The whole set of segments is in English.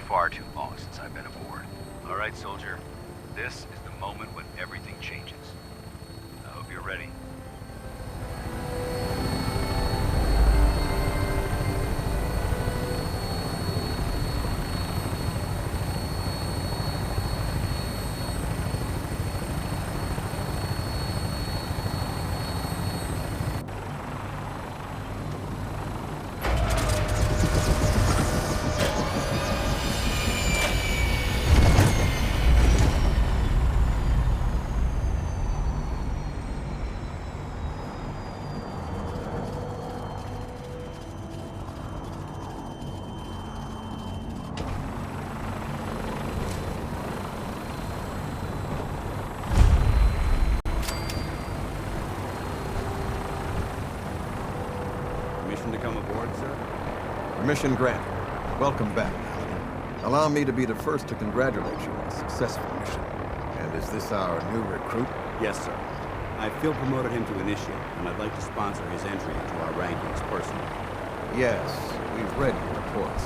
far too long since I've been aboard. All right, soldier. This is the moment when everything changes. I hope you're ready. To come aboard, sir? Permission granted. Welcome back, Paladin. Allow me to be the first to congratulate you on a successful mission. And is this our new recruit? Yes, sir. I feel promoted him to initiate, and I'd like to sponsor his entry into our rankings personally. Yes, we've read your reports.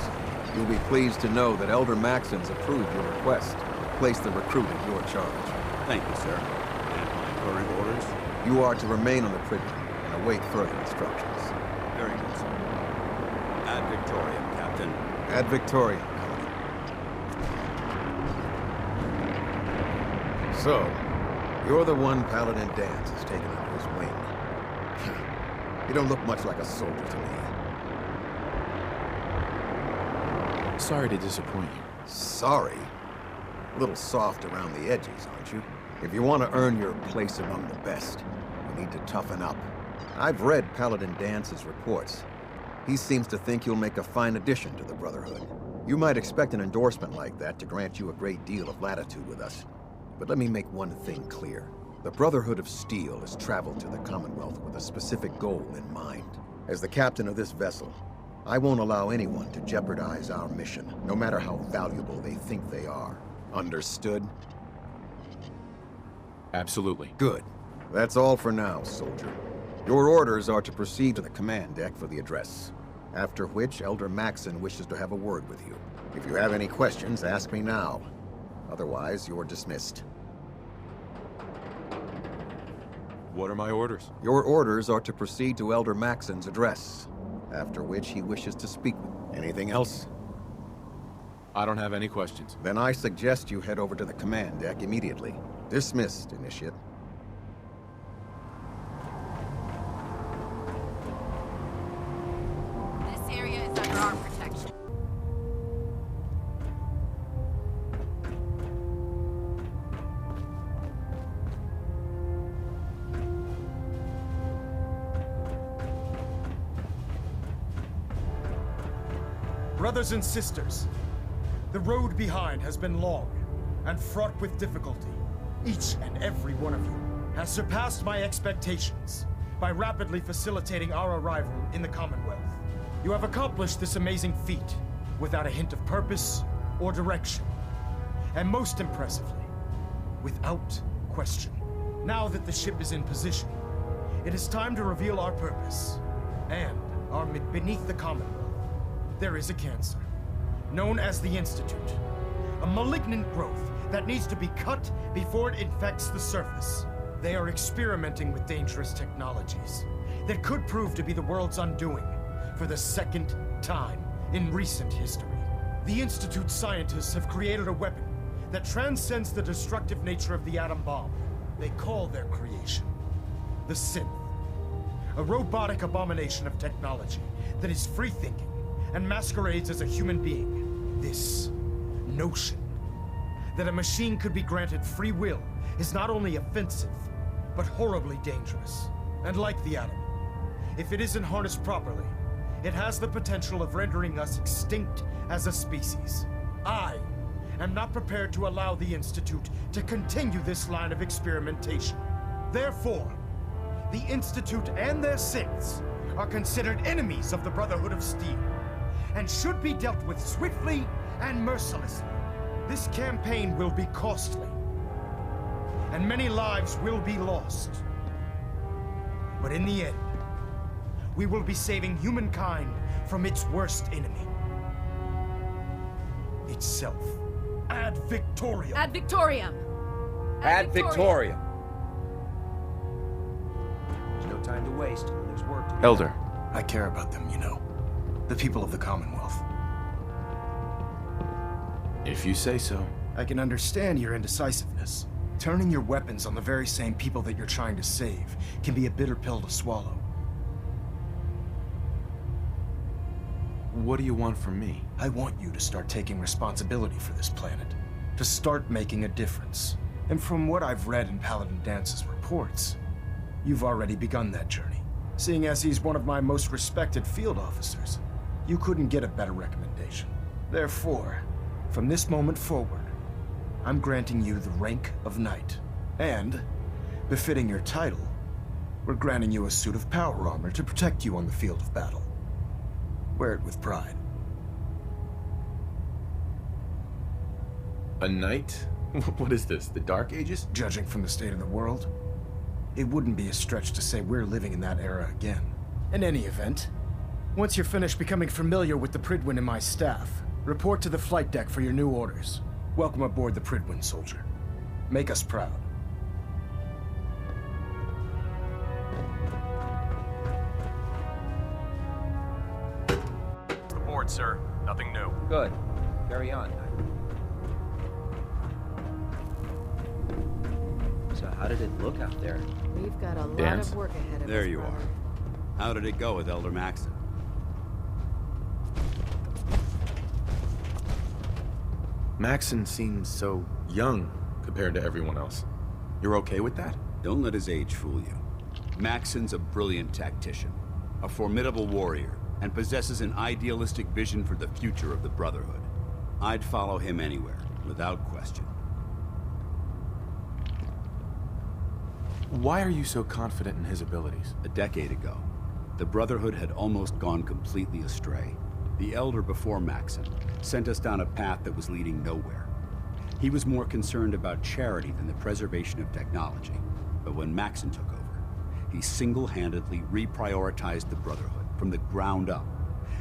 You'll be pleased to know that Elder Maxon's approved your request to place the recruit in your charge. Thank you, sir. And my current orders? You are to remain on the prison and await further instructions. Very good, sir. Ad Victoriam, Captain. Ad Victoriam, Paladin. So, you're the one Paladin Danse has taken under his wing. You don't look much like a soldier to me. Sorry to disappoint you. Sorry? A little soft around the edges, aren't you? If you want to earn your place among the best, you need to toughen up. I've read Paladin Dance's reports. He seems to think you'll make a fine addition to the Brotherhood. You might expect an endorsement like that to grant you a great deal of latitude with us. But let me make one thing clear. The Brotherhood of Steel has traveled to the Commonwealth with a specific goal in mind. As the captain of this vessel, I won't allow anyone to jeopardize our mission, no matter how valuable they think they are. Understood? Absolutely. Good. That's all for now, soldier. Your orders are to proceed to the command deck for the address, after which Elder Maxon wishes to have a word with you. If you have any questions, ask me now. Otherwise, you're dismissed. What are my orders? Your orders are to proceed to Elder Maxon's address, after which he wishes to speak with you. Anything else? I don't have any questions. Then I suggest you head over to the command deck immediately. Dismissed, Initiate. This area is under our protection. Brothers and sisters, the road behind has been long and fraught with difficulty. Each and every one of you has surpassed my expectations by rapidly facilitating our arrival in the Commonwealth. You have accomplished this amazing feat without a hint of purpose or direction. And most impressively, without question. Now that the ship is in position, it is time to reveal our purpose and our beneath the Commonwealth. There is a cancer, known as the Institute, a malignant growth that needs to be cut before it infects the surface. They are experimenting with dangerous technologies that could prove to be the world's undoing for the second time in recent history. The Institute's scientists have created a weapon that transcends the destructive nature of the atom bomb. They call their creation the Synth, a robotic abomination of technology that is free-thinking and masquerades as a human being. This notion that a machine could be granted free will is not only offensive, but horribly dangerous. And like the atom, if it isn't harnessed properly, it has the potential of rendering us extinct as a species. I am not prepared to allow the Institute to continue this line of experimentation. Therefore, the Institute and their synths are considered enemies of the Brotherhood of Steel, and should be dealt with swiftly and mercilessly. This campaign will be costly, and many lives will be lost. But in the end, we will be saving humankind from its worst enemy, itself. Ad Victoriam! Ad Victoriam! Ad Victoriam! There's no time to waste. There's work to be Elder, I care about them, you know. The people of the Commonwealth. if you say so. I can understand your indecisiveness. Turning your weapons on the very same people that you're trying to save can be a bitter pill to swallow. What do you want from me? I want you to start taking responsibility for this planet. To start making a difference. And from what I've read in Paladin Dance's reports, you've already begun that journey. Seeing as he's one of my most respected field officers, you couldn't get a better recommendation. Therefore, from this moment forward, I'm granting you the rank of Knight. And, befitting your title, we're granting you a suit of power armor to protect you on the field of battle. Wear it with pride. A knight? What is this, the Dark Ages? Judging from the state of the world, it wouldn't be a stretch to say we're living in that era again. In any event, once you're finished becoming familiar with the Pridwin and my staff, report to the flight deck for your new orders. Welcome aboard the Pridwin, soldier. Make us proud. Report, sir. Nothing new. Good. Carry on. So how did it look out there? We've got a lot Dance? of work ahead of us. There you brother. are. How did it go with Elder Maxon? Maxon seems so young compared to everyone else. You're okay with that? Don't let his age fool you. Maxon's a brilliant tactician, a formidable warrior, and possesses an idealistic vision for the future of the Brotherhood. I'd follow him anywhere, without question. Why are you so confident in his abilities? A decade ago, the Brotherhood had almost gone completely astray. The Elder before Maxon sent us down a path that was leading nowhere. He was more concerned about charity than the preservation of technology. But when Maxon took over, he single-handedly reprioritized the Brotherhood from the ground up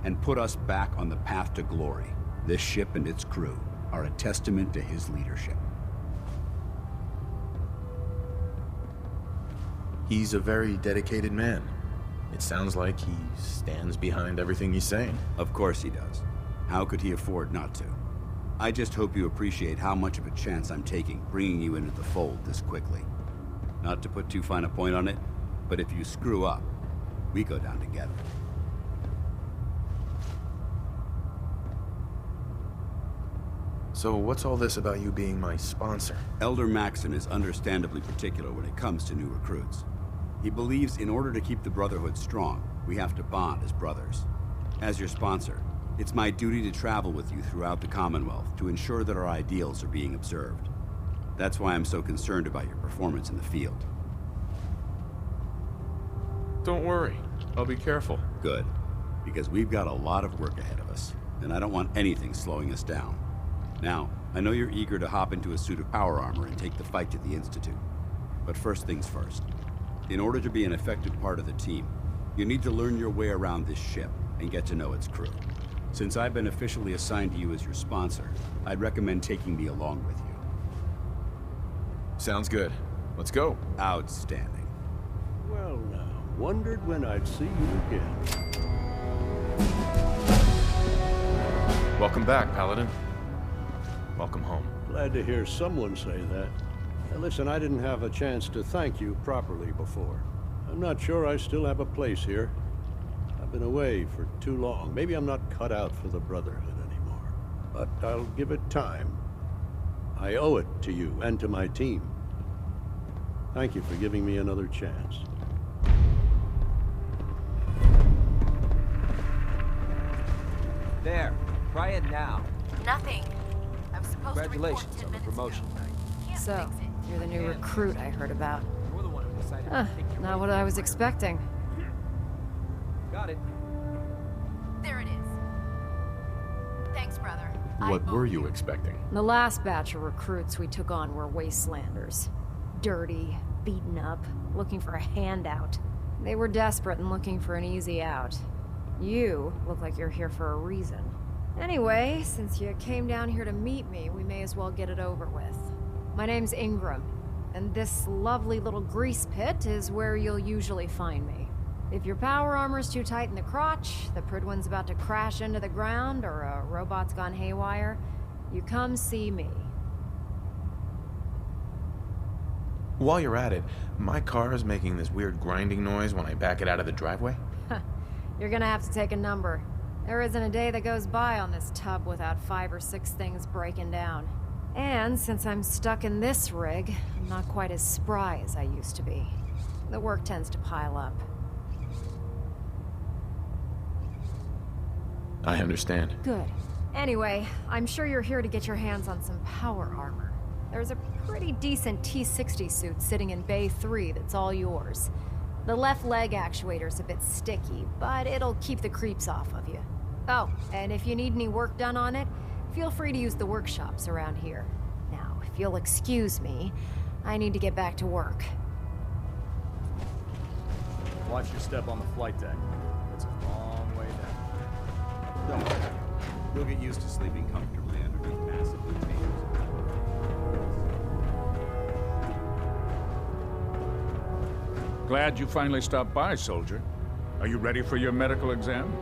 and put us back on the path to glory. This ship and its crew are a testament to his leadership. He's a very dedicated man. It sounds like he stands behind everything he's saying. Of course he does. How could he afford not to? I just hope you appreciate how much of a chance I'm taking bringing you into the fold this quickly. Not to put too fine a point on it, but if you screw up, we go down together. So what's all this about you being my sponsor? Elder Maxon is understandably particular when it comes to new recruits. He believes in order to keep the Brotherhood strong, we have to bond as brothers. As your sponsor, it's my duty to travel with you throughout the Commonwealth to ensure that our ideals are being observed. That's why I'm so concerned about your performance in the field. Don't worry, I'll be careful. Good, because we've got a lot of work ahead of us, and I don't want anything slowing us down. Now, I know you're eager to hop into a suit of power armor and take the fight to the Institute. But first things first. In order to be an effective part of the team, you need to learn your way around this ship and get to know its crew. Since I've been officially assigned to you as your sponsor, I'd recommend taking me along with you. Sounds good. Let's go. Outstanding. Well now, wondered when I'd see you again. Welcome back, Paladin. Welcome home. Glad to hear someone say that. Now listen, I didn't have a chance to thank you properly before. I'm not sure I still have a place here. I've been away for too long. Maybe I'm not cut out for the Brotherhood anymore. But I'll give it time. I owe it to you and to my team. Thank you for giving me another chance. There. Try it now. Nothing. I was supposed to report Congratulations 10 on the minutes promotion. ago. Can't So, fix it. you're the new recruit I heard about. You're the one who decided Huh, to take your not what I was expecting. Got it. There it is. Thanks, brother. What were you expecting? The last batch of recruits we took on were wastelanders. Dirty, beaten up, looking for a handout. They were desperate and looking for an easy out. You look like you're here for a reason. Anyway, since you came down here to meet me, we may as well get it over with. My name's Ingram, and this lovely little grease pit is where you'll usually find me. If your power armor's too tight in the crotch, the Pridwin's about to crash into the ground, or a robot's gone haywire, you come see me. While you're at it, my car is making this weird grinding noise when I back it out of the driveway. You're gonna have to take a number. There isn't a day that goes by on this tub without 5 or 6 things breaking down. And since I'm stuck in this rig, I'm not quite as spry as I used to be. The work tends to pile up. I understand. Good. Anyway, I'm sure you're here to get your hands on some power armor. There's a pretty decent T-60 suit sitting in Bay 3 that's all yours. The left leg actuator's a bit sticky, but it'll keep the creeps off of you. Oh, and if you need any work done on it, feel free to use the workshops around here. Now, if you'll excuse me, I need to get back to work. Watch your step on the flight deck. It's a long way down. Don't worry. You'll get used to sleeping comfortably underneath massive containers. Glad you finally stopped by, soldier. Are you ready for your medical exam?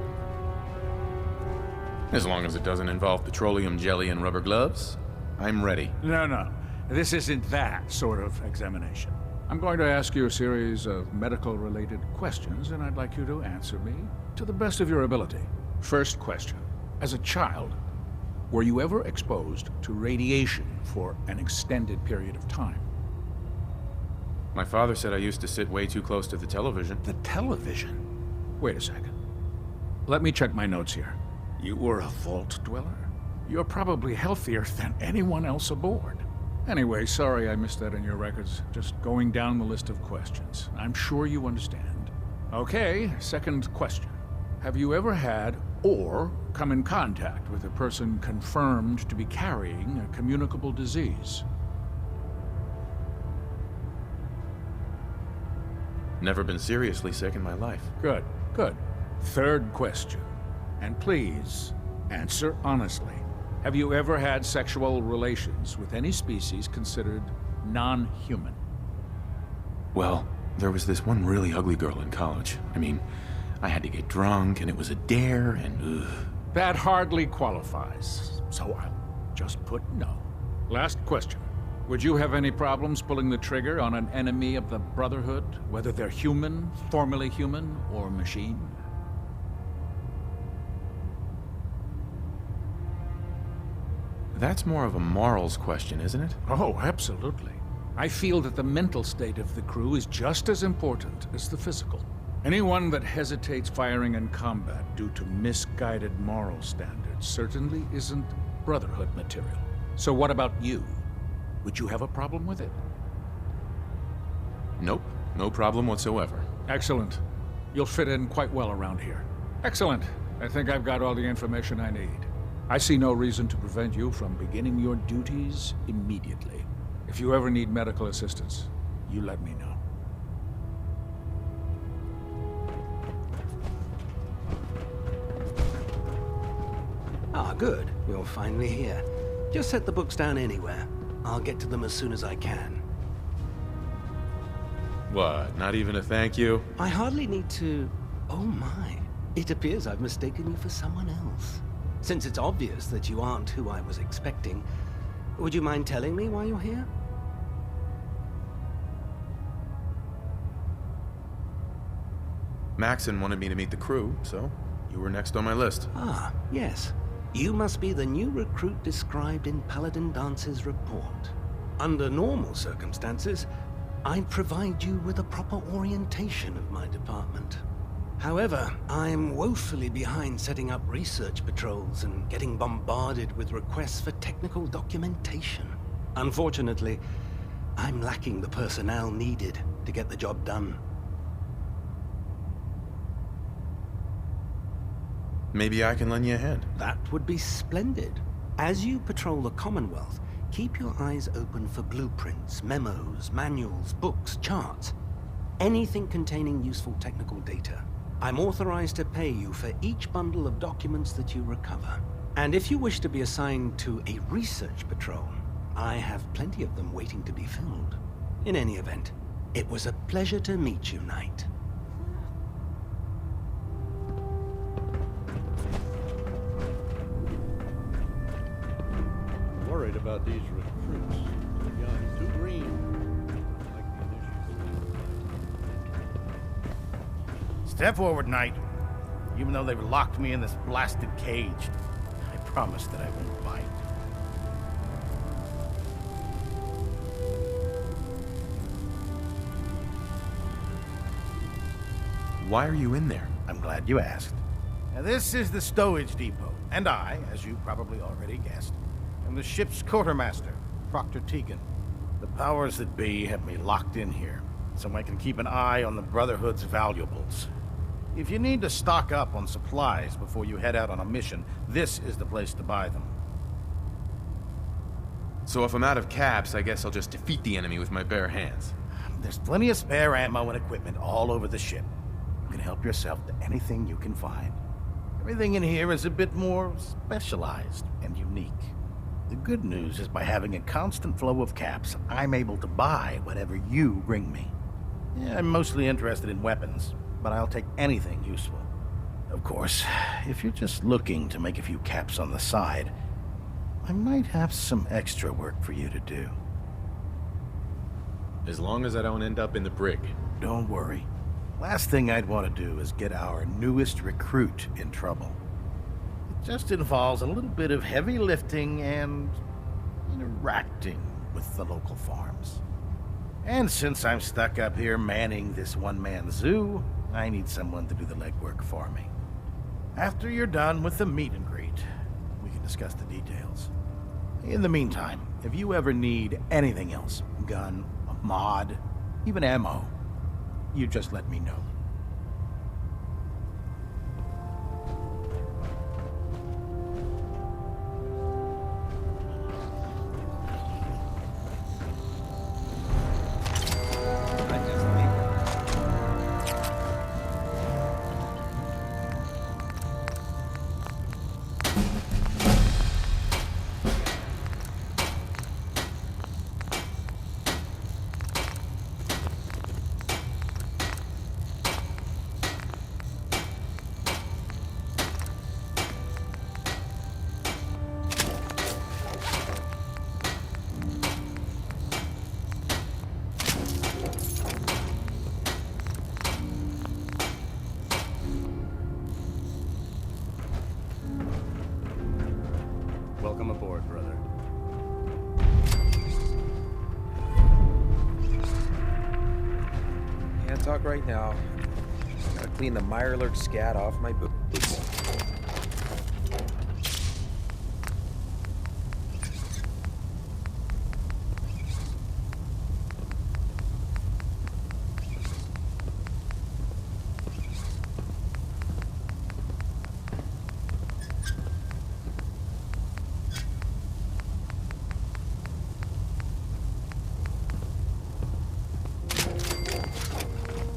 As long as it doesn't involve petroleum jelly and rubber gloves, I'm ready. No. This isn't that sort of examination. I'm going to ask you a series of medical-related questions, and I'd like you to answer me to the best of your ability. First question. As a child, were you ever exposed to radiation for an extended period of time? My father said I used to sit way too close to the television. The television? Wait a second. Let me check my notes here. You were a vault dweller? You're probably healthier than anyone else aboard. Anyway, sorry I missed that in your records. Just going down the list of questions. I'm sure you understand. Okay, second question. Have you ever had or come in contact with a person confirmed to be carrying a communicable disease? Never been seriously sick in my life. Good. Third question. And please, answer honestly. Have you ever had sexual relations with any species considered non-human? Well, there was this one really ugly girl in college. I mean, I had to get drunk, and it was a dare, and ugh. That hardly qualifies, so I'll just put no. Last question. Would you have any problems pulling the trigger on an enemy of the Brotherhood, whether they're human, formerly human, or machine? That's more of a morals question, isn't it? Oh, absolutely. I feel that the mental state of the crew is just as important as the physical. Anyone that hesitates firing in combat due to misguided moral standards certainly isn't Brotherhood material. So what about you? Would you have a problem with it? Nope, no problem whatsoever. Excellent. You'll fit in quite well around here. Excellent. I think I've got all the information I need. I see no reason to prevent you from beginning your duties immediately. If you ever need medical assistance, you let me know. Ah, good. You're finally here. Just set the books down anywhere. I'll get to them as soon as I can. What, not even a thank you? I hardly need to... Oh my. It appears I've mistaken you for someone else. Since it's obvious that you aren't who I was expecting, would you mind telling me why you're here? Maxon wanted me to meet the crew, so you were next on my list. Ah, yes. You must be the new recruit described in Paladin Dance's report. Under normal circumstances, I'd provide you with a proper orientation of my department. However, I'm woefully behind setting up research patrols and getting bombarded with requests for technical documentation. Unfortunately, I'm lacking the personnel needed to get the job done. Maybe I can lend you a hand. That would be splendid. As you patrol the Commonwealth, keep your eyes open for blueprints, memos, manuals, books, charts. Anything containing useful technical data. I'm authorized to pay you for each bundle of documents that you recover. And if you wish to be assigned to a research patrol, I have plenty of them waiting to be filled. In any event, it was a pleasure to meet you, Knight. I'm worried about these recruits. Too young, too green. Like the initiative. Step forward, Knight. Even though they've locked me in this blasted cage, I promise that I won't bite. Why are you in there? I'm glad you asked. Now, this is the stowage depot, and I, as you probably already guessed, am the ship's quartermaster, Proctor Tegan. The powers that be have me locked in here, so I can keep an eye on the Brotherhood's valuables. If you need to stock up on supplies before you head out on a mission, this is the place to buy them. So if I'm out of caps, I guess I'll just defeat the enemy with my bare hands. There's plenty of spare ammo and equipment all over the ship. You can help yourself to anything you can find. Everything in here is a bit more specialized and unique. The good news is by having a constant flow of caps, I'm able to buy whatever you bring me. Yeah, I'm mostly interested in weapons, but I'll take anything useful. Of course, if you're just looking to make a few caps on the side, I might have some extra work for you to do. As long as I don't end up in the brig. Don't worry. Last thing I'd want to do is get our newest recruit in trouble. It just involves a little bit of heavy lifting and interacting with the local farms. And since I'm stuck up here manning this one-man zoo, I need someone to do the legwork for me. After you're done with the meet and greet, we can discuss the details. In the meantime, if you ever need anything else, gun, a mod, even ammo, you just let me know. Welcome aboard, brother. Can't talk right now. Gotta clean the Mirelurk scat off my boots.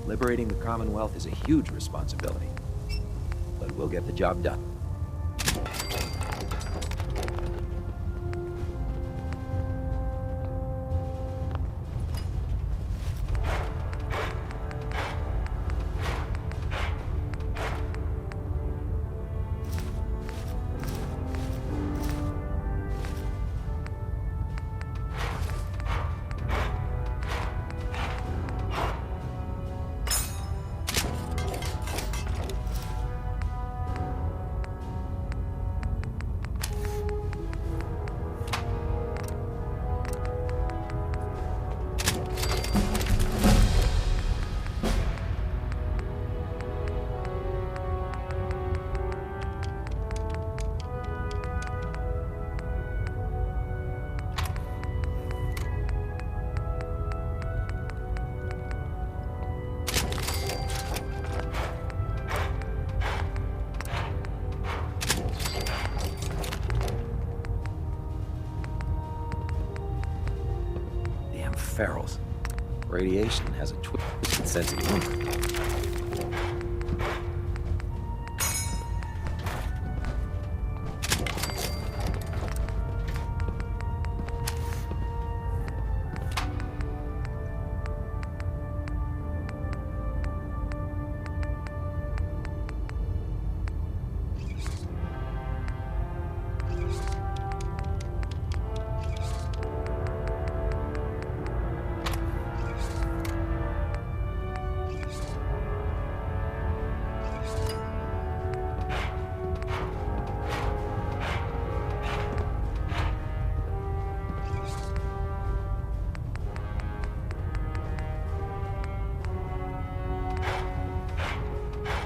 Liberating the Commonwealth is a huge responsibility, but we'll get the job done. Ferals. Radiation has a twisted sense of humor.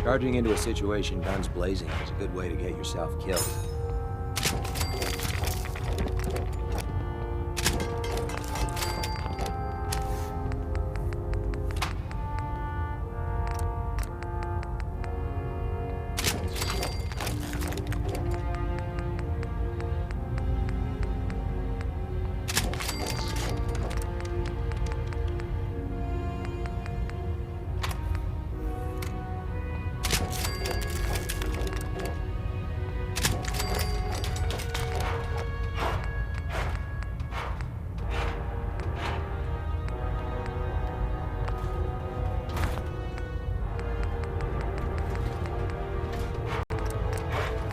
Charging into a situation guns blazing is a good way to get yourself killed.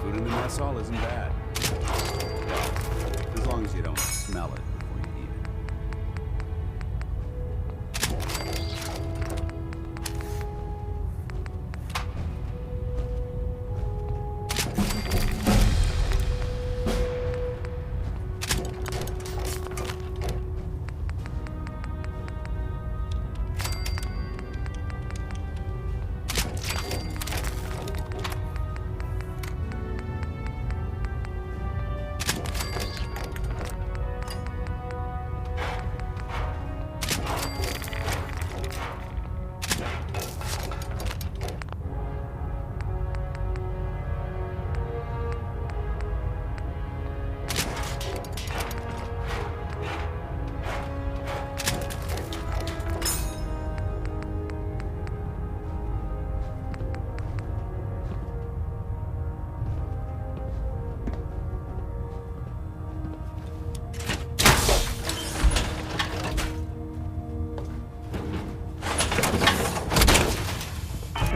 Food in the mess hall isn't bad. Well, as long as you don't smell it before you eat it.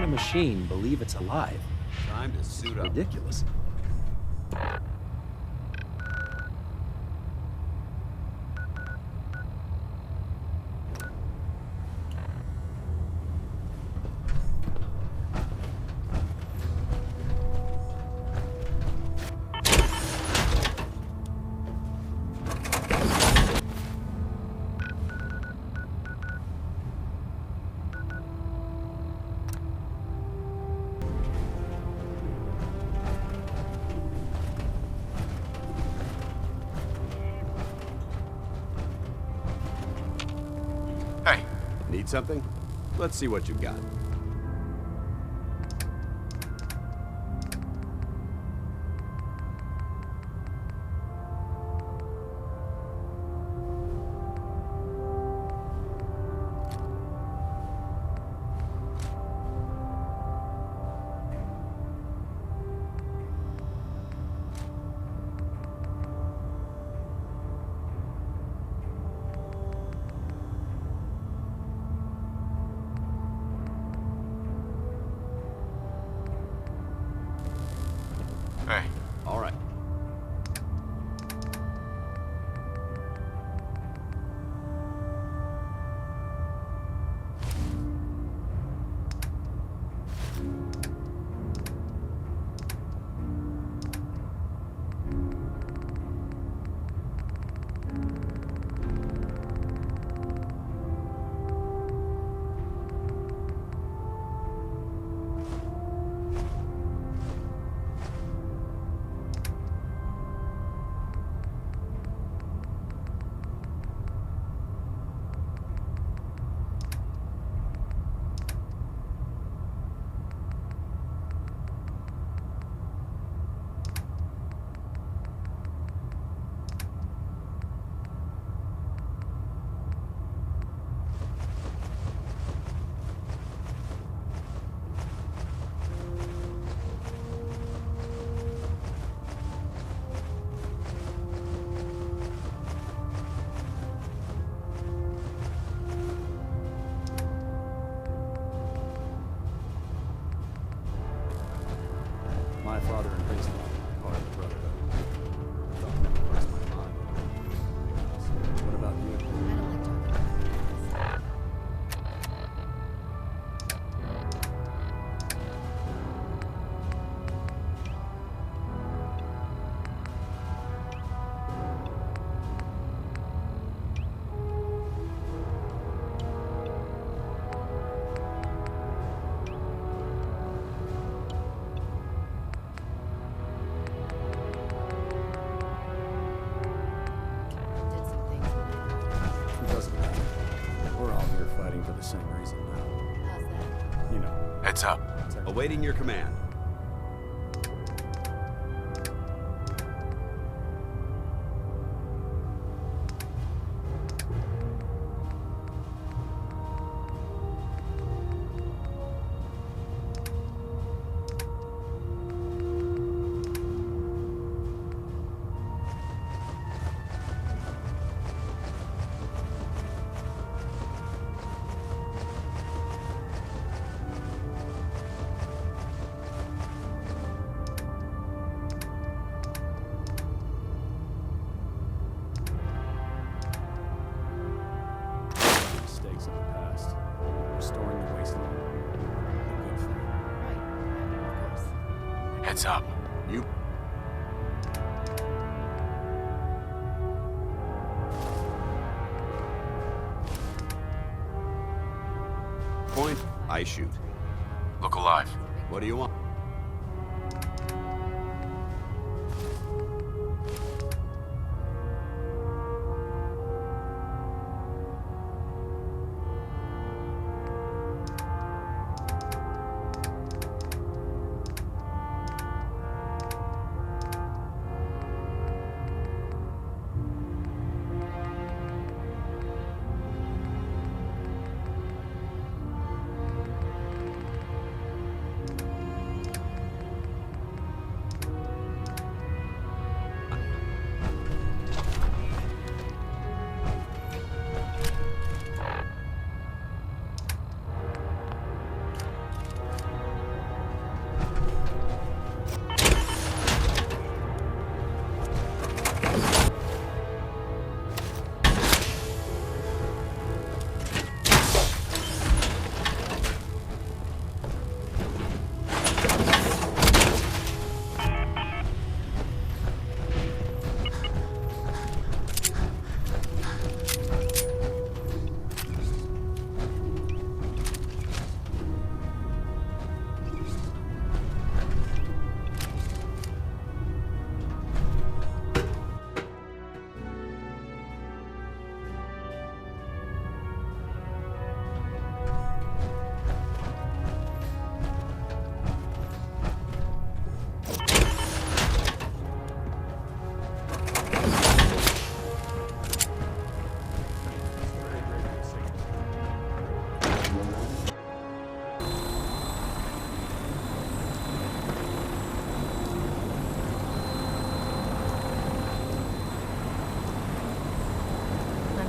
Machine believe it's alive. Time to suit up. Ridiculous. Hey, need something? Let's see what you've got. Hey. All right. My father embraced me, part of the brotherhood. I thought it never crossed my mind. What about you? I don't like talking about Awaiting your command. Mistakes of the past. Restoring the wasteland. A good thing. Right. Of course. Heads up. You... Point, I shoot. Look alive. What do you want?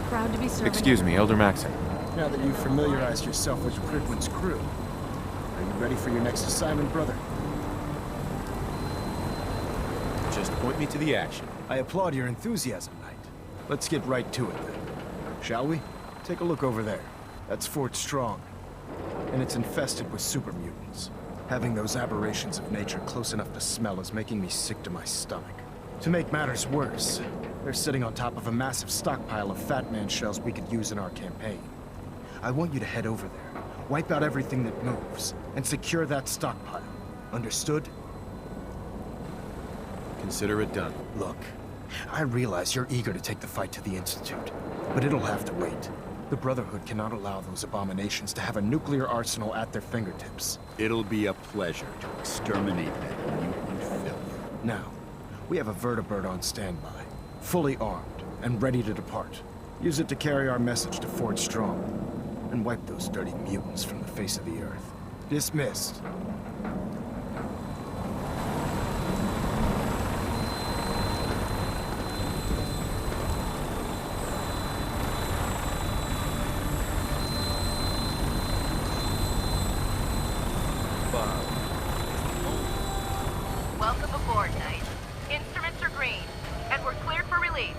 Proud to be serving. Excuse me, Elder Maxon. Now that you've familiarized yourself with Pridwin's crew, are you ready for your next assignment, brother? Just point me to the action. I applaud your enthusiasm, Knight. Let's get right to it, then. Shall we? Take a look over there. That's Fort Strong. And it's infested with super mutants. Having those aberrations of nature close enough to smell is making me sick to my stomach. To make matters worse, they're sitting on top of a massive stockpile of Fat Man shells we could use in our campaign. I want you to head over there, wipe out everything that moves, and secure that stockpile. Understood? Consider it done. Look, I realize you're eager to take the fight to the Institute, but it'll have to wait. The Brotherhood cannot allow those abominations to have a nuclear arsenal at their fingertips. It'll be a pleasure to exterminate that mutant filth. Now, we have a vertibird on standby, fully armed and ready to depart. Use it to carry our message to Fort Strong, and wipe those dirty mutants from the face of the earth. Dismissed. Welcome aboard, Knight. Instruments are green, and we're cleared for release.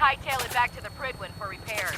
hightail it back to the Prydwen for repairs.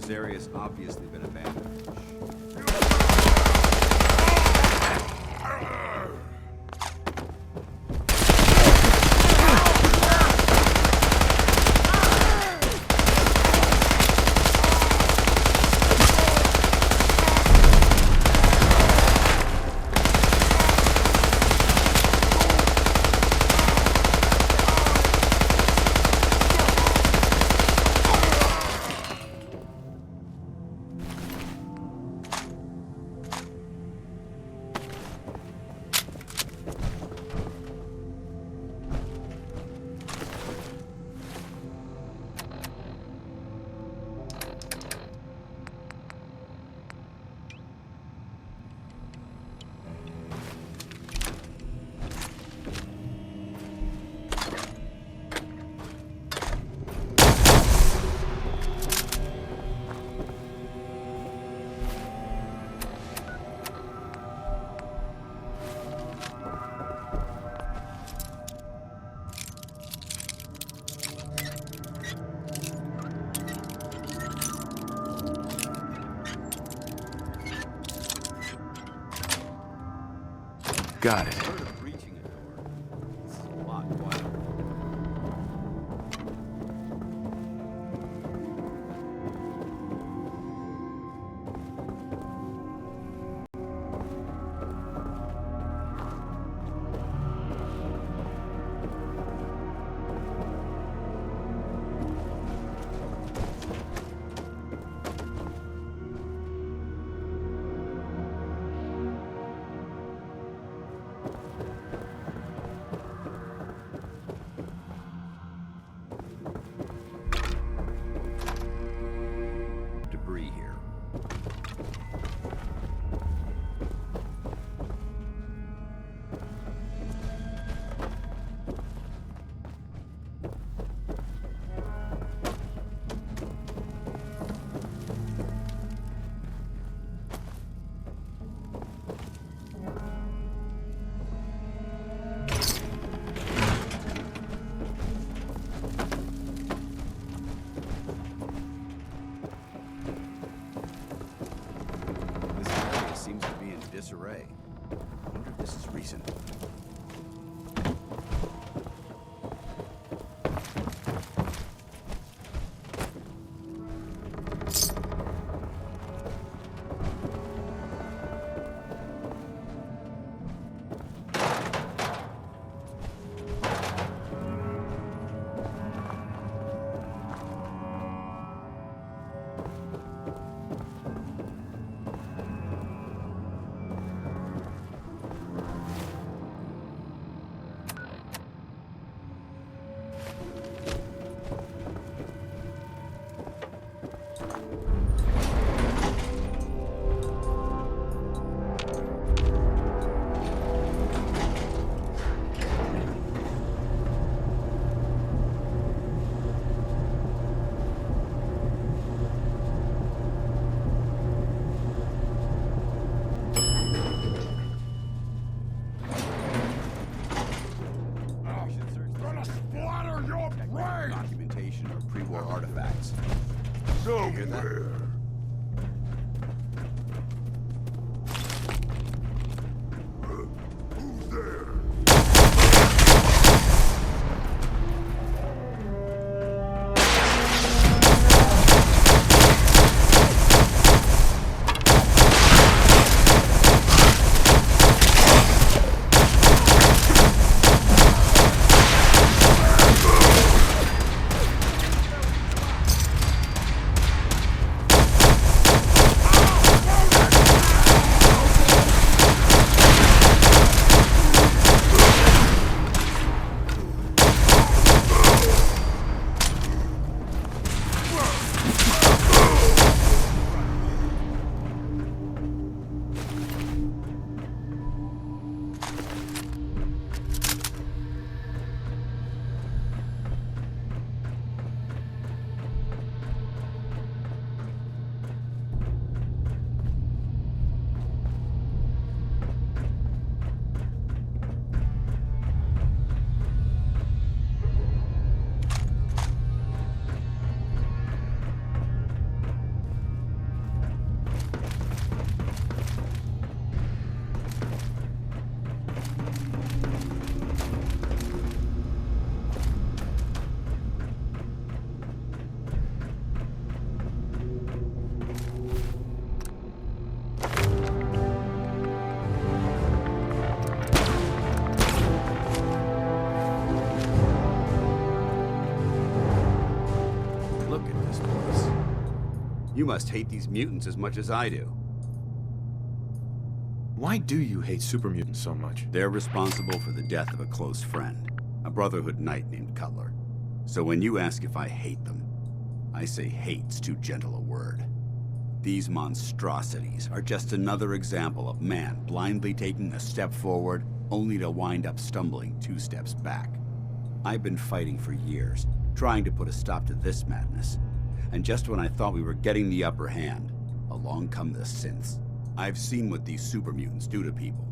This area's obviously been abandoned. Got it. Heard of breaching a door. This is a lot quieter. Debris here. This area seems to be in disarray. I wonder if this is recent. Documentation or pre-war artifacts. You hear that? You must hate these mutants as much as I do. Why do you hate super mutants so much? They're responsible for the death of a close friend, a Brotherhood knight named Cutler. So when you ask if I hate them, I say hate's too gentle a word. These monstrosities are just another example of man blindly taking a step forward, only to wind up stumbling 2 steps back. I've been fighting for years, trying to put a stop to this madness. And just when I thought we were getting the upper hand, along come the synths. I've seen what these super mutants do to people.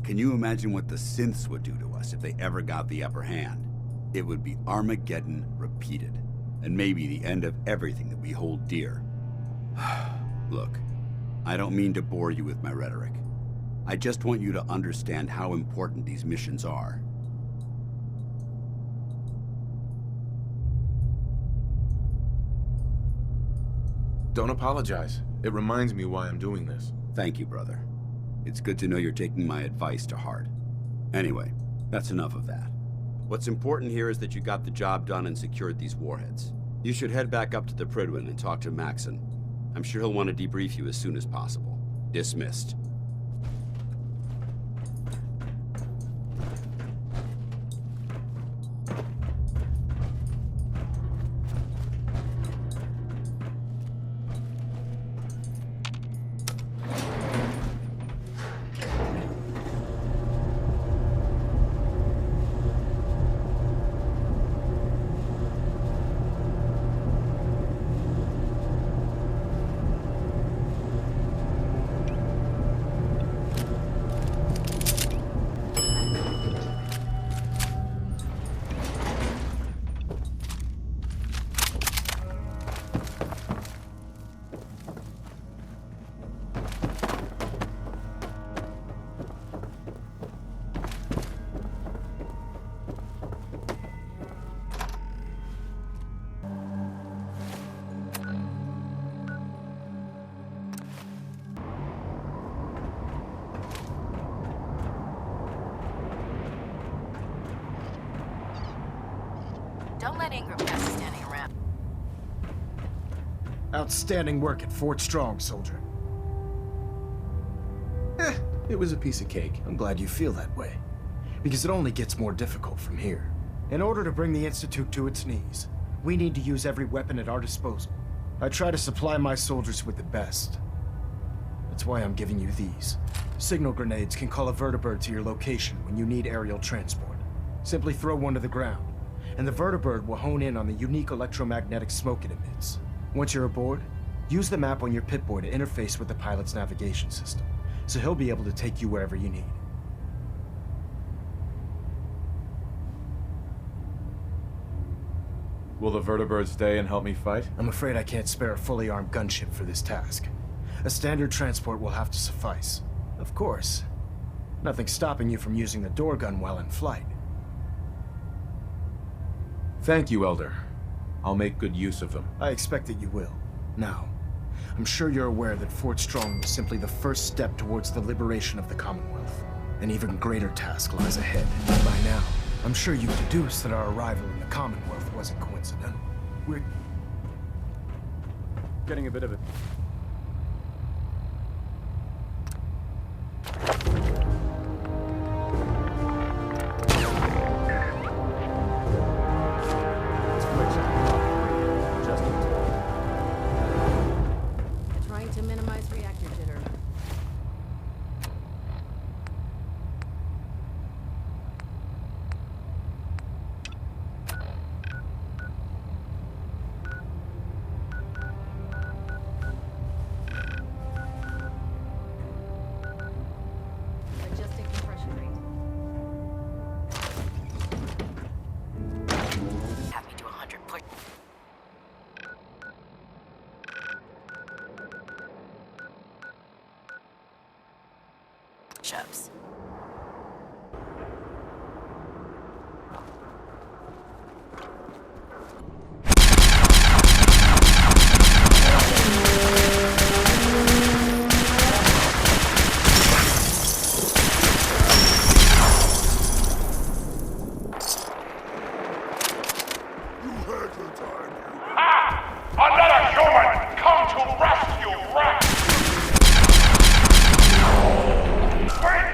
Can you imagine what the synths would do to us if they ever got the upper hand? It would be Armageddon repeated, and maybe the end of everything that we hold dear. Look, I don't mean to bore you with my rhetoric, I just want you to understand how important these missions are. Don't apologize. It reminds me why I'm doing this. Thank you, brother. It's good to know you're taking my advice to heart. Anyway, that's enough of that. What's important here is that you got the job done and secured these warheads. You should head back up to the Prydwen and talk to Maxon. I'm sure he'll want to debrief you as soon as possible. Dismissed. Don't let Ingram have you standing around. Outstanding work at Fort Strong, soldier. It was a piece of cake. I'm glad you feel that way, because it only gets more difficult from here. In order to bring the Institute to its knees, we need to use every weapon at our disposal. I try to supply my soldiers with the best. That's why I'm giving you these. Signal grenades can call a vertibird to your location when you need aerial transport. Simply throw one to the ground, and the vertibird will hone in on the unique electromagnetic smoke it emits. Once you're aboard, use the map on your Pip-Boy to interface with the pilot's navigation system, so he'll be able to take you wherever you need. Will the vertibird stay and help me fight? I'm afraid I can't spare a fully armed gunship for this task. A standard transport will have to suffice. Of course, nothing's stopping you from using the door gun while in flight. Thank you, Elder. I'll make good use of them. I expect that you will. Now, I'm sure you're aware that Fort Strong was simply the first step towards the liberation of the Commonwealth. An even greater task lies ahead. By now, I'm sure you've deduced that our arrival in the Commonwealth wasn't coincidental. We're getting a bit of it. Trying to minimize reactor jitter. Adjusting compression rate. Have me do 100 push. Push-ups. Another human! Come to rescue Rex! Quick!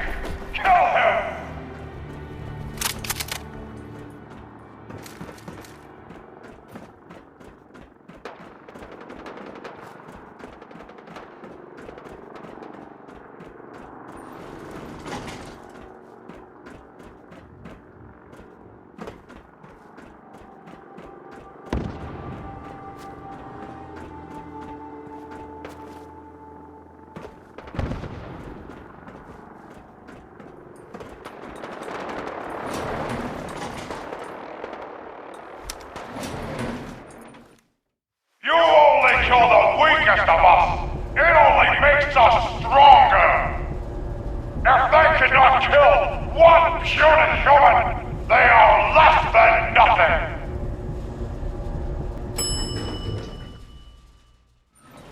They are less than nothing!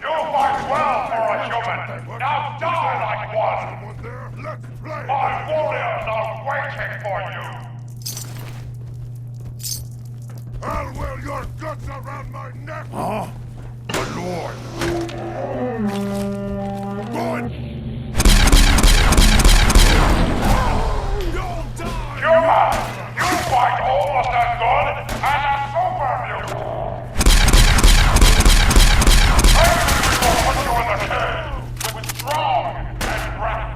You fight well for a human! Now die like one! My warriors are waiting for you! I'll wear your guts around my neck! Huh? My lord! Good! You'll die! Human! You fight almost as good as a super mutant! Maybe we will put you in the cage with strong and wrath!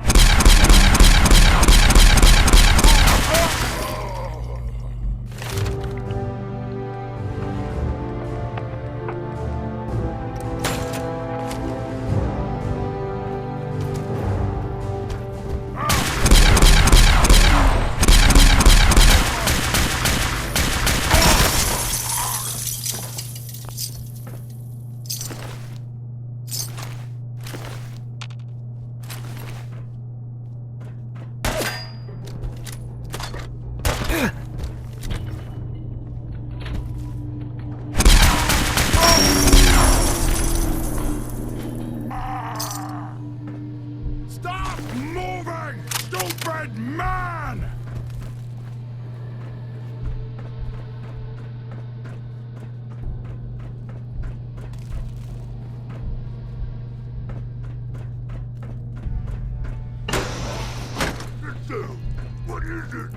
What is it?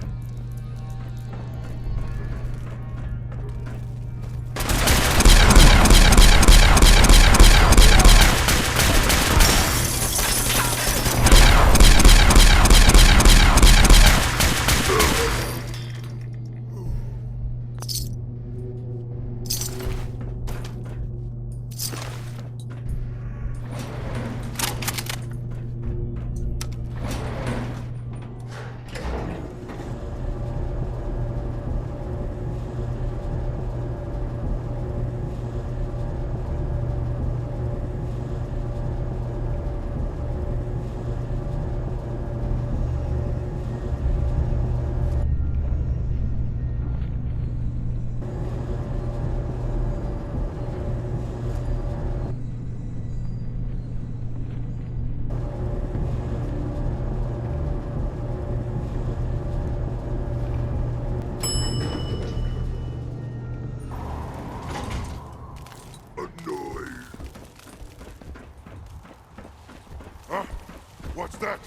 What's that?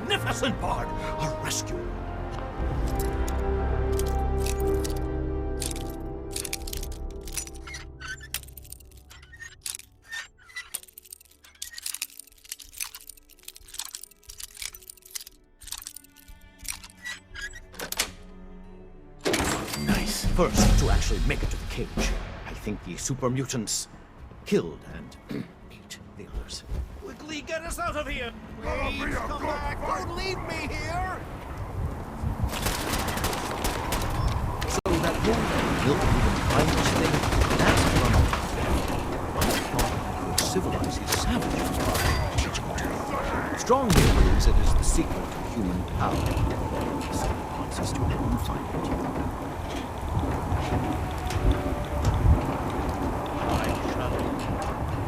Magnificent bard! A rescue! Nice. First, to actually make it to the cage, I think the super mutants killed and ate the others. Somebody get us out of here! Please come back! Don't leave me here! So that moldam built even kindness thing, that's from could civilize his savages by teaching it. Strong here believes it is the secret to human power. So he wants us to go and find it.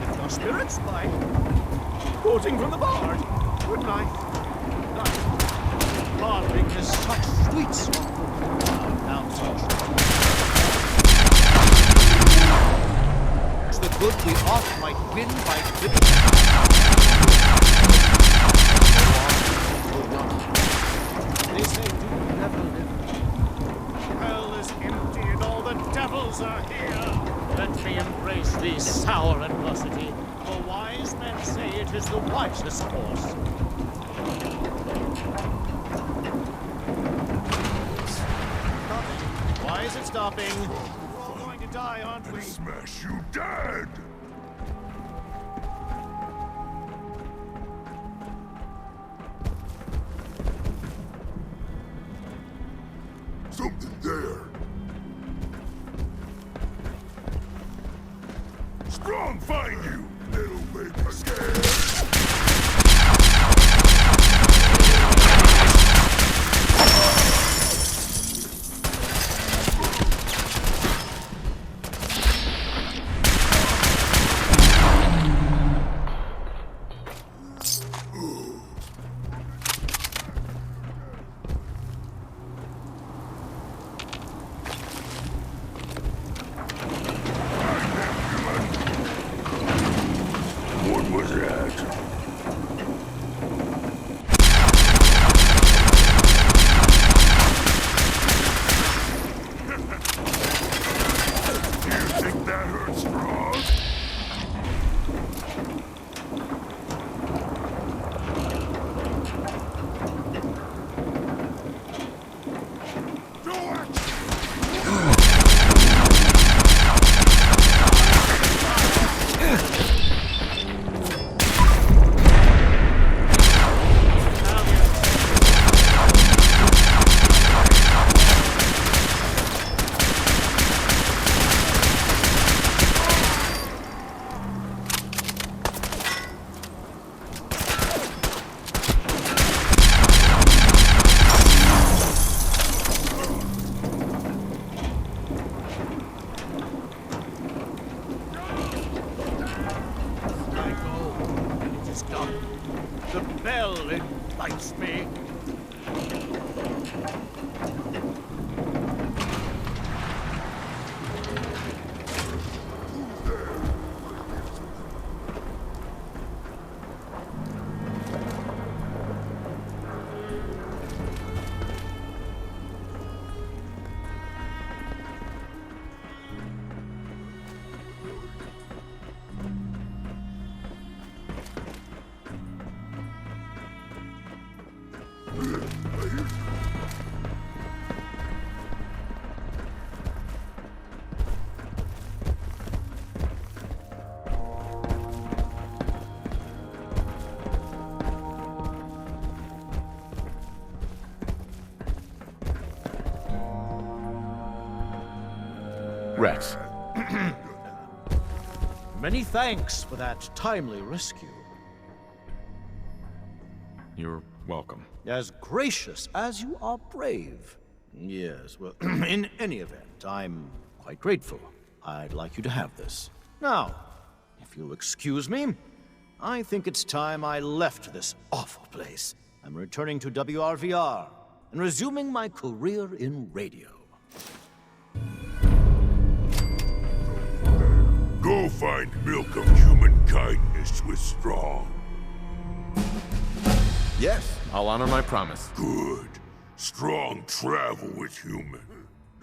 If your spirits fly. Quoting from the bard. Good night. Night. Barding is such sweet song. Now such. It's the good we oft might win by giving. They say do never live. Hell is empty and all the devils are here. Let me embrace thee, sour adversity, for wise men say it is the wisest course. Stopping. Why is it stopping? We're all going to die, aren't we? Smash you dead! Something there. Strong find you! It'll make us scared! What was that? You think that hurts strong? The bell invites me. Rex. Many thanks for that timely rescue. You're welcome. As gracious as you are brave. Yes, well, in any event, I'm quite grateful. I'd like you to have this. Now, if you'll excuse me, I think it's time I left this awful place. I'm returning to WRVR and resuming my career in radio. Go find milk of human kindness with Strong. Yes. I'll honor my promise. Good. Strong travel with human.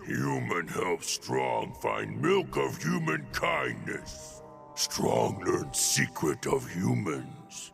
Human helps Strong find milk of human kindness. Strong learns secret of humans.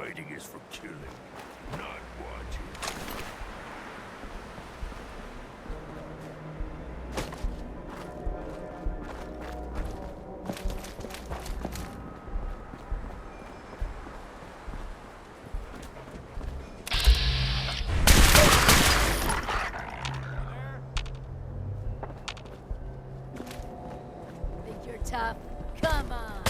Fighting is for killing, not watching. Think you're tough? Come on.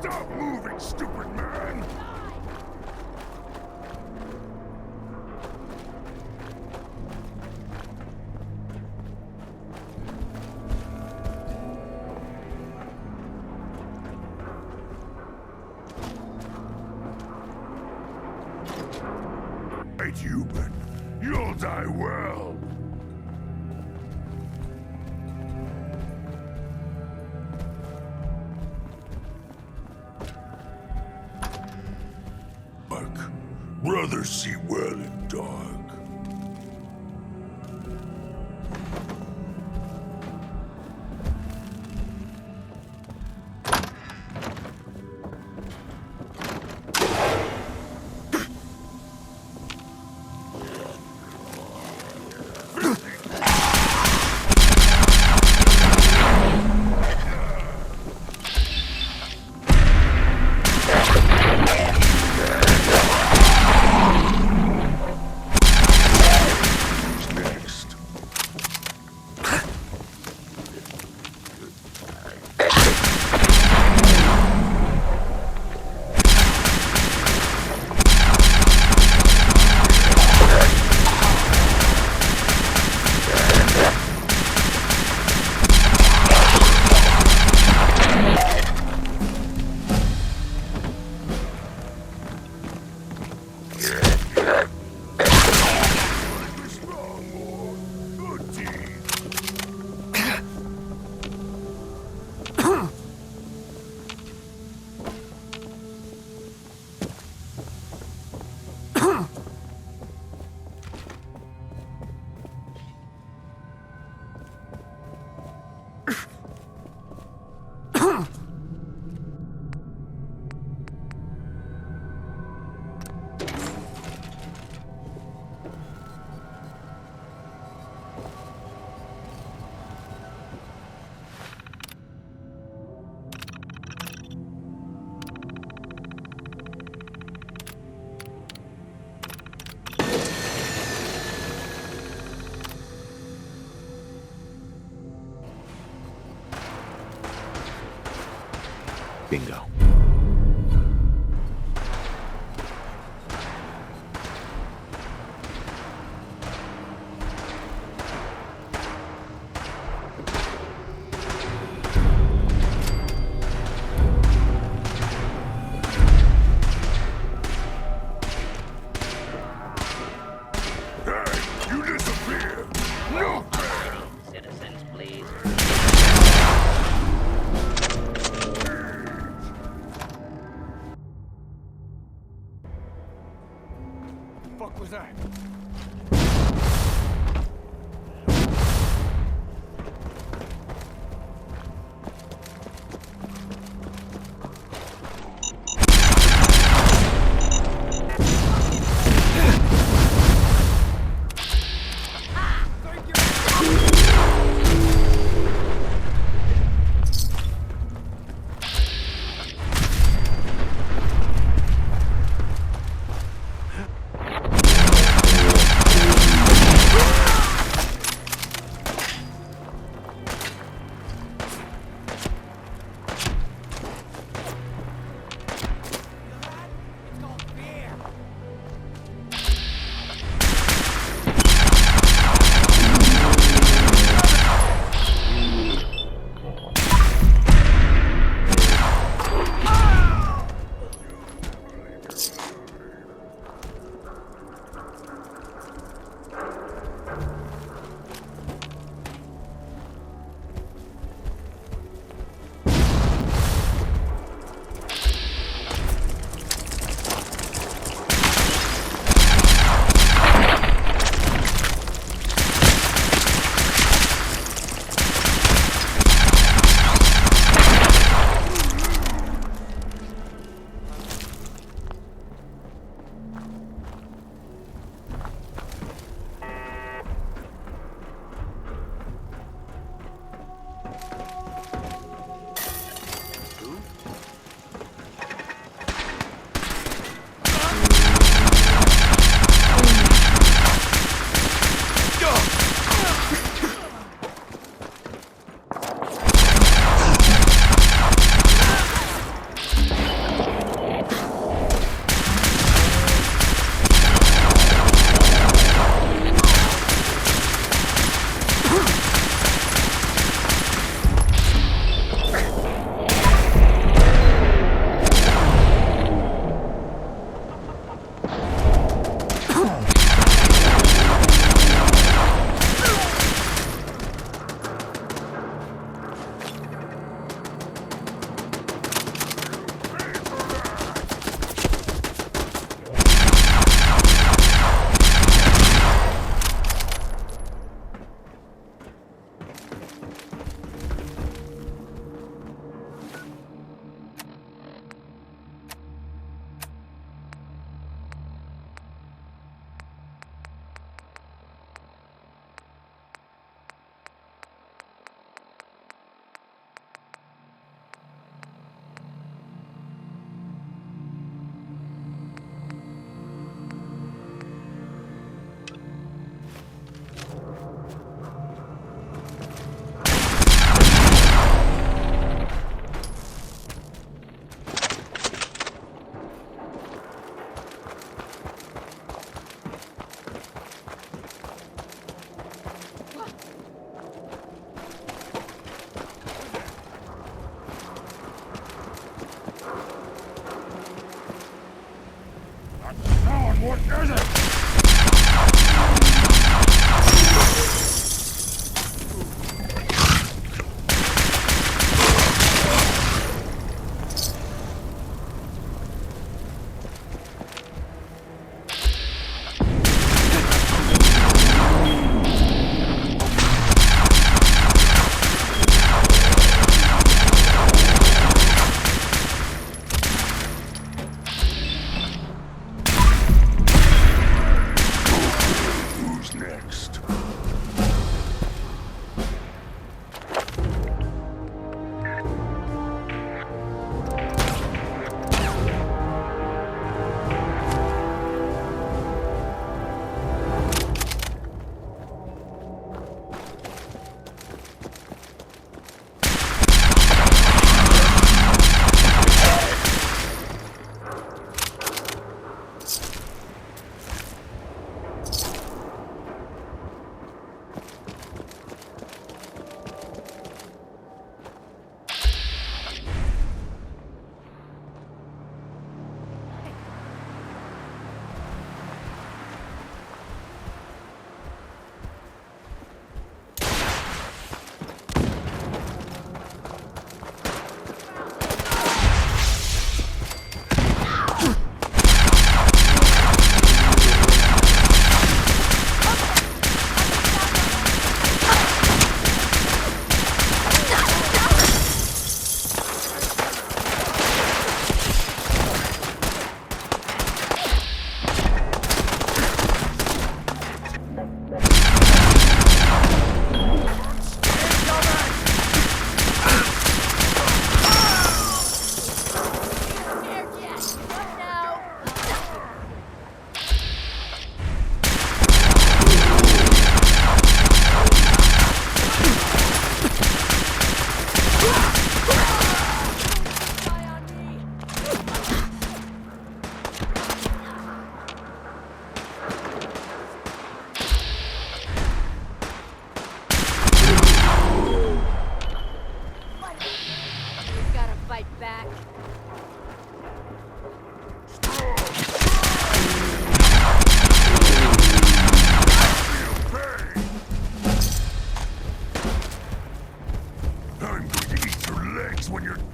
Stop moving, stupid man! Right, human. You'll die well. Brothers see well in dark. Bingo. You disappear! No! Citizens, please.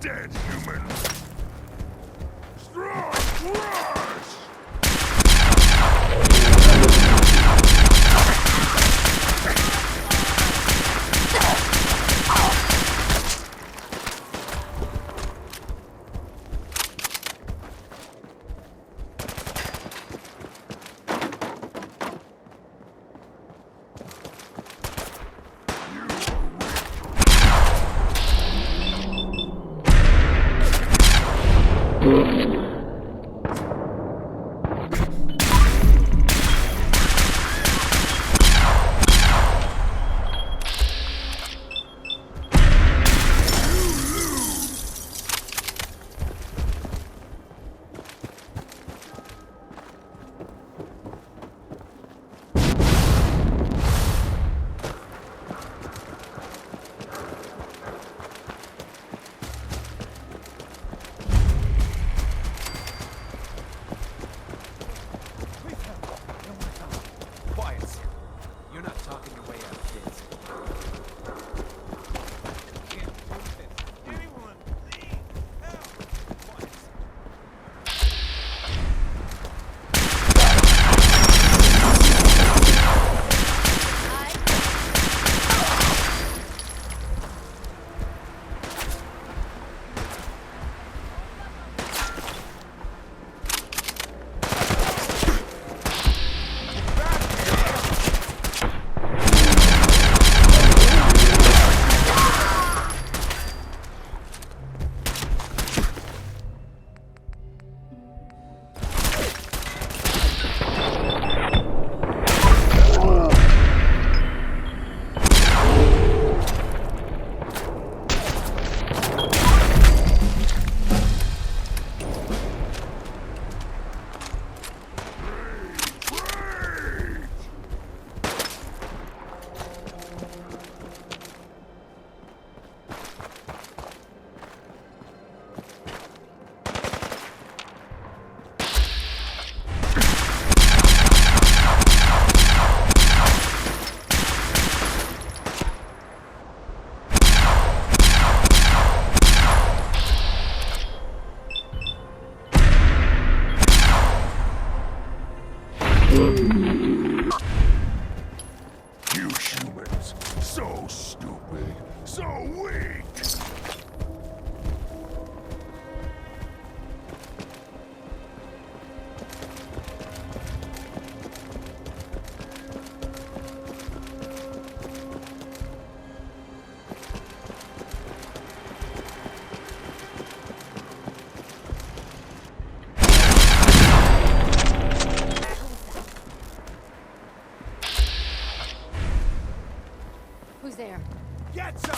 dead, human! Strong rush! You humans, so stupid, so weak! Who's there? Get some!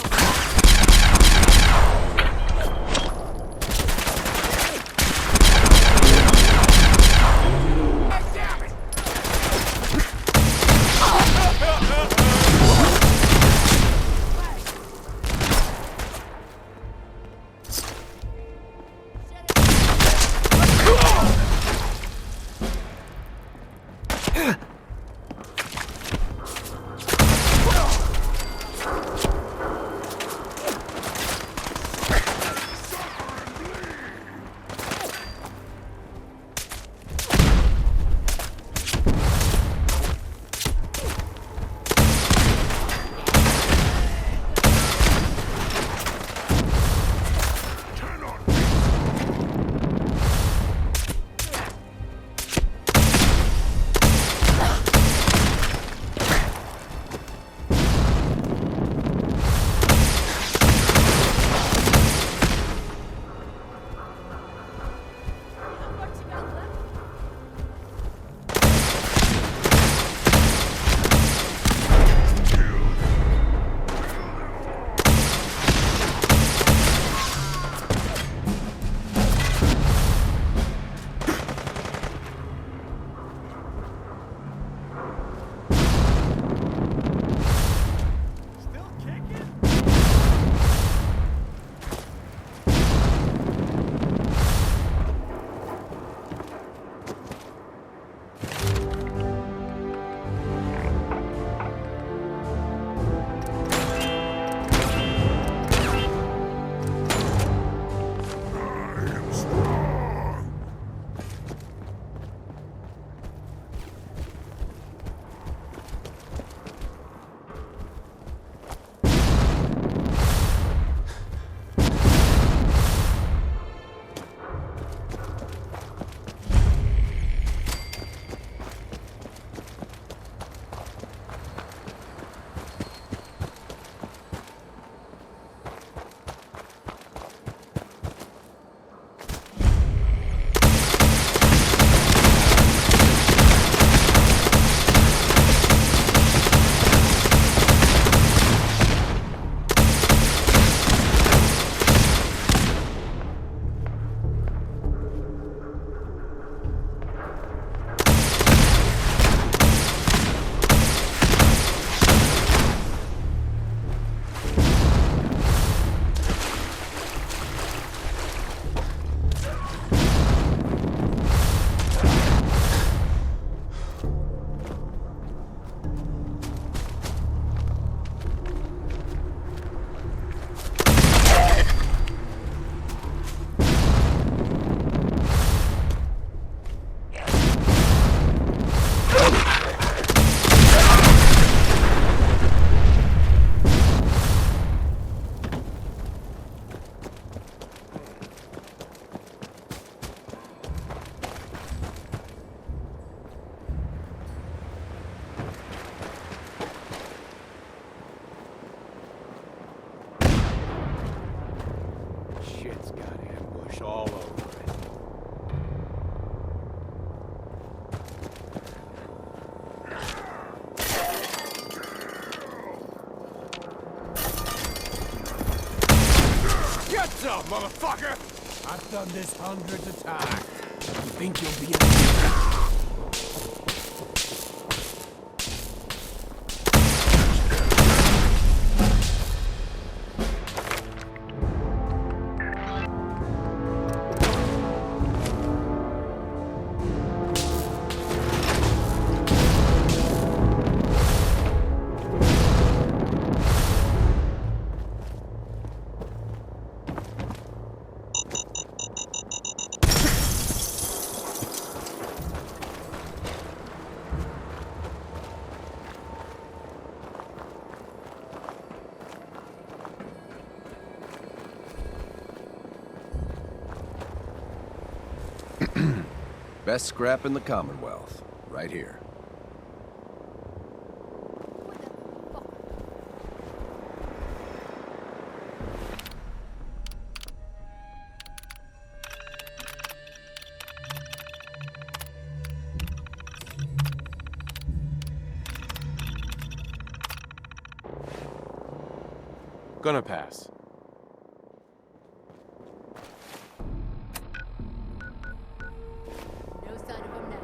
What's up, motherfucker? I've done this hundreds of times. You think you'll be Best scrap in the Commonwealth, right here. Gonna pass. No sign of him now.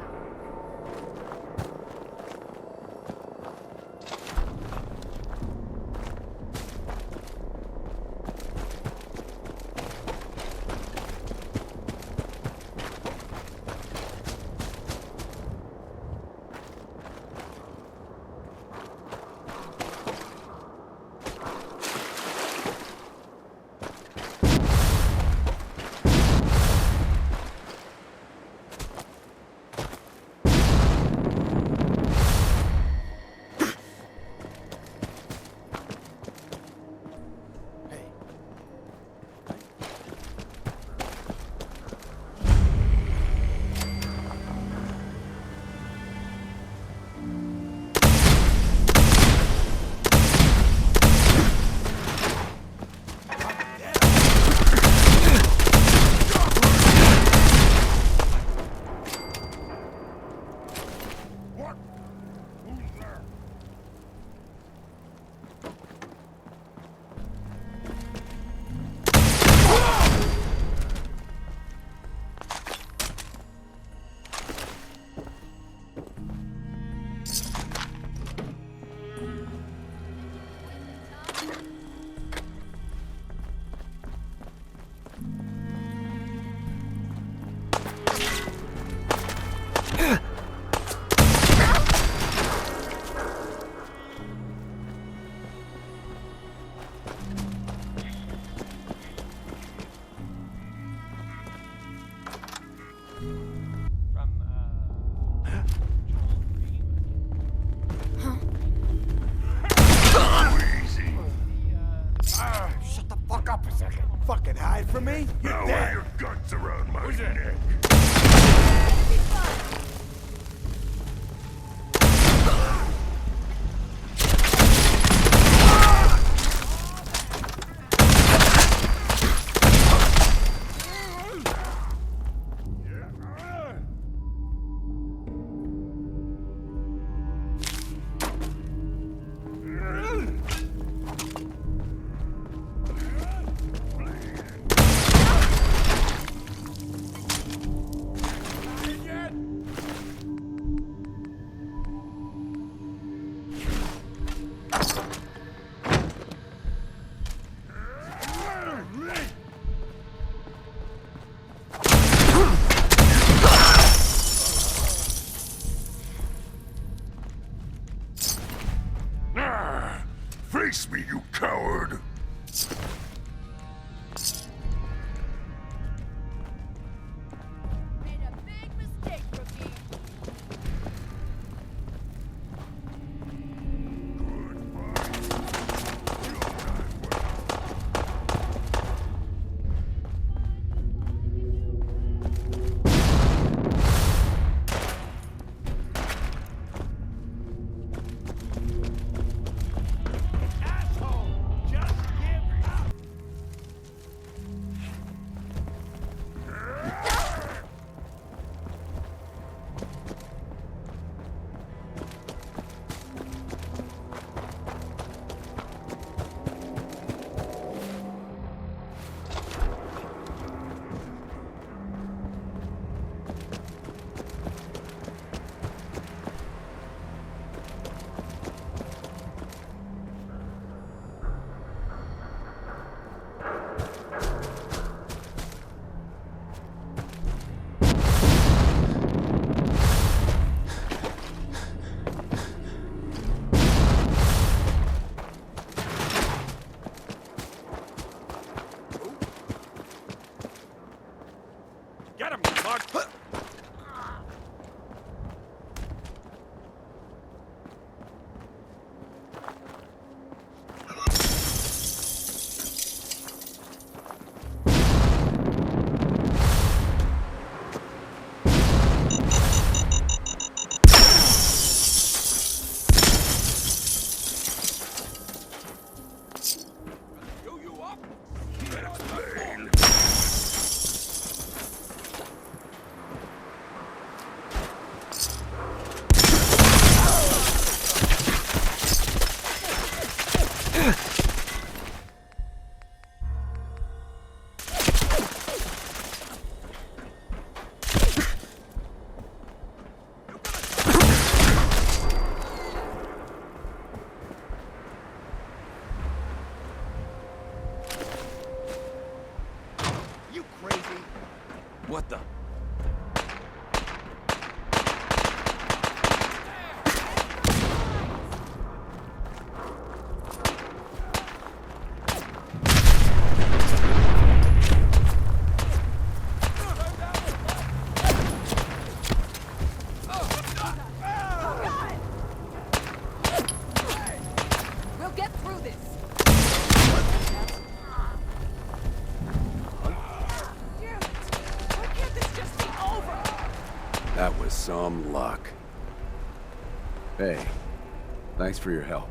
Shut the fuck up a second. Fucking hide from me? You're Now dead. wear your guts around my neck. Face me, you coward! Made a big mistake, rookie. What the? We'll get through this. That was some luck. Hey, thanks for your help.